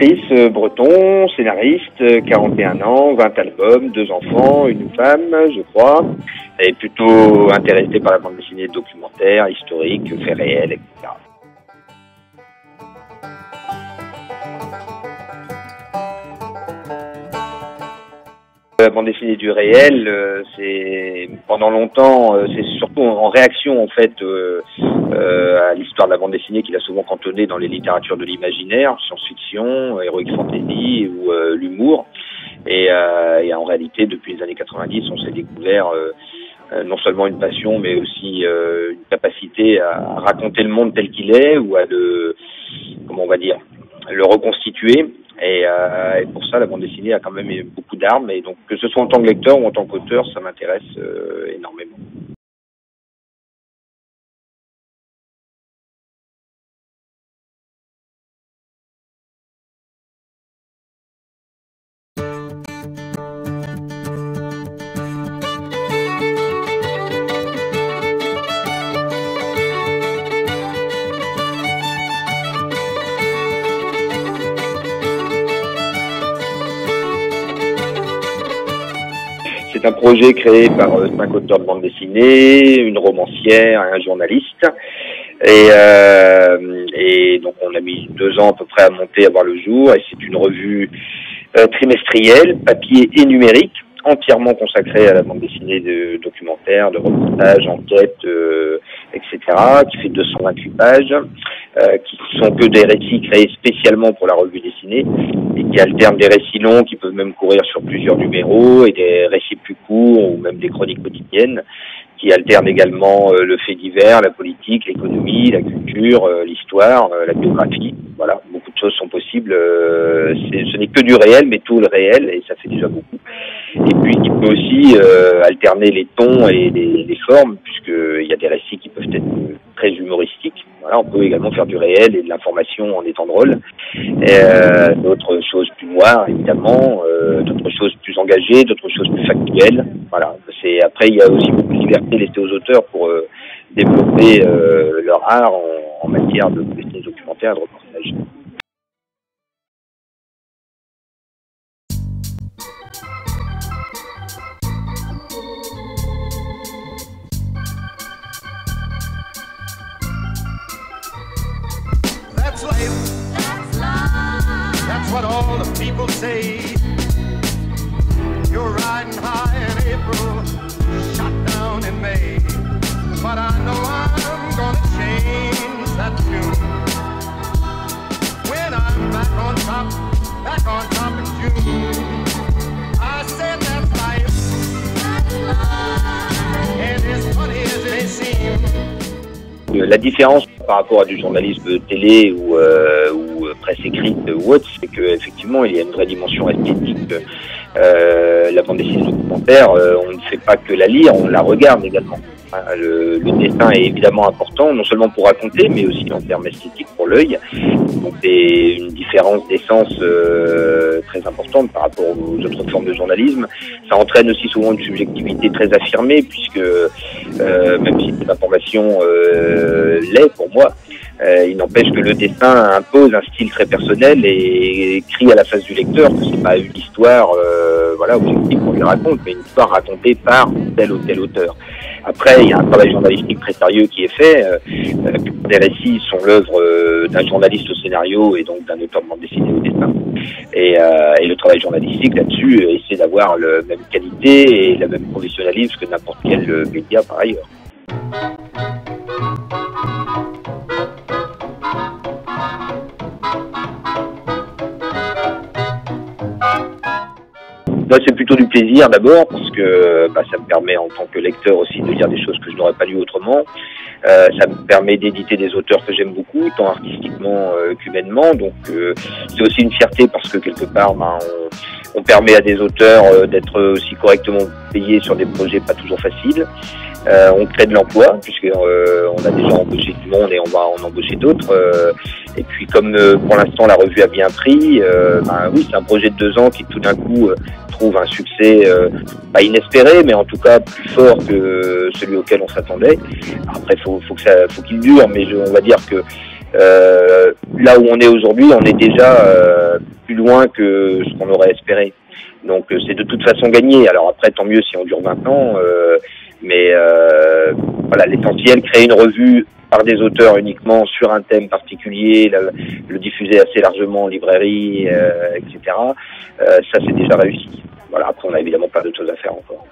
Patrice Breton, scénariste, 41 ans, 20 albums, 2 enfants, une femme, je crois. Elle est plutôt intéressée par la bande dessinée documentaire, historique, faits réels, etc. La bande dessinée du réel, c'est pendant longtemps, c'est surtout en réaction en fait à l'histoire de la bande dessinée qu'il a souvent cantonnée dans les littératures de l'imaginaire, science-fiction, heroic fantasy ou l'humour. Et en réalité, depuis les années 90, on s'est découvert non seulement une passion, mais aussi une capacité à raconter le monde tel qu'il est ou à le reconstituer. Et pour ça, la bande dessinée a quand même beaucoup d'armes. Et donc, que ce soit en tant que lecteur ou en tant qu'auteur, ça m'intéresse énormément. C'est un projet créé par 5 auteurs de bande dessinée, une romancière et un journaliste. Et donc on a mis 2 ans à peu près à monter, à voir le jour. Et c'est une revue trimestrielle, papier et numérique, entièrement consacrée à la bande dessinée de documentaires, de reportages, enquêtes, etc., qui fait 228 pages, qui sont que des récits créés spécialement pour la revue dessinée, et qui alternent des récits longs qui peuvent même courir sur plusieurs numéros, et des récits plus courts, ou même des chroniques quotidiennes, qui alternent également le fait divers, la politique, l'économie, la culture, l'histoire, la biographie. Voilà, beaucoup de choses sont possibles. Ce n'est que du réel, mais tout le réel, et ça fait déjà beaucoup. Et puis, il peut aussi alterner les tons et les formes, puisqu'il y a des récits qui peuvent être très humoristiques. Voilà, on peut également faire du réel et de l'information en étant drôle. D'autres choses plus noires, évidemment, d'autres choses plus engagées, d'autres choses plus factuelles. Voilà. Après, il y a aussi beaucoup de liberté laissée aux auteurs pour développer leur art en matière de dessin documentaire et de reportage. That's life. That's life. That's what all the people say. You're riding high in April, shot down in May. But I know I'm gonna change that tune. When I'm back on top in June. I said that's life. That's life. And as funny as it seems. La différence par rapport à du journalisme télé ou presse écrite ou autre, c'est qu'effectivement il y a une vraie dimension esthétique. La bande dessinée documentaire, on ne fait pas que la lire, on la regarde également. Le dessin est évidemment important, non seulement pour raconter, mais aussi en termes esthétiques pour l'œil. Donc c'est une différence d'essence très importante par rapport aux autres formes de journalisme. Ça entraîne aussi souvent une subjectivité très affirmée, puisque même si cette information l'est pour moi, il n'empêche que le dessin impose un style très personnel et crie à la face du lecteur que c'est pas une histoire objective qu'on lui raconte, mais une histoire racontée par tel ou tel auteur. Après, il y a un travail journalistique très sérieux qui est fait. Les récits sont l'œuvre d'un journaliste au scénario et donc d'un auteur de bande dessinée au dessin. Et le travail journalistique là-dessus essaie d'avoir la même qualité et le même professionnalisme que n'importe quel média par ailleurs. Moi, c'est plutôt du plaisir d'abord, parce que ça me permet en tant que lecteur aussi de lire des choses que je n'aurais pas lues autrement. Ça me permet d'éditer des auteurs que j'aime beaucoup, tant artistiquement qu'humainement. Donc c'est aussi une fierté parce que quelque part, on permet à des auteurs d'être aussi correctement payés sur des projets pas toujours faciles. On crée de l'emploi, puisqu'on a déjà embauché du monde et on va en embaucher d'autres. Et puis comme pour l'instant la revue a bien pris, oui, c'est un projet de 2 ans qui tout d'un coup trouve un succès pas inespéré, mais en tout cas plus fort que celui auquel on s'attendait. Après, faut qu'il dure, mais on va dire que là où on est aujourd'hui, on est déjà plus loin que ce qu'on aurait espéré. Donc c'est de toute façon gagné. Alors après, tant mieux si on dure 20 ans, mais voilà, l'essentiel, créer une revue par des auteurs uniquement sur un thème particulier, le diffuser assez largement en librairie, etc. Ça, c'est déjà réussi. Voilà, après, on a évidemment pas d'autres choses à faire encore.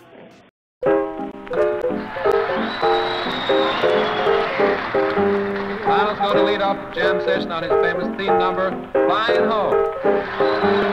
Miles going to lead off jam session on his famous theme number, Flying Home.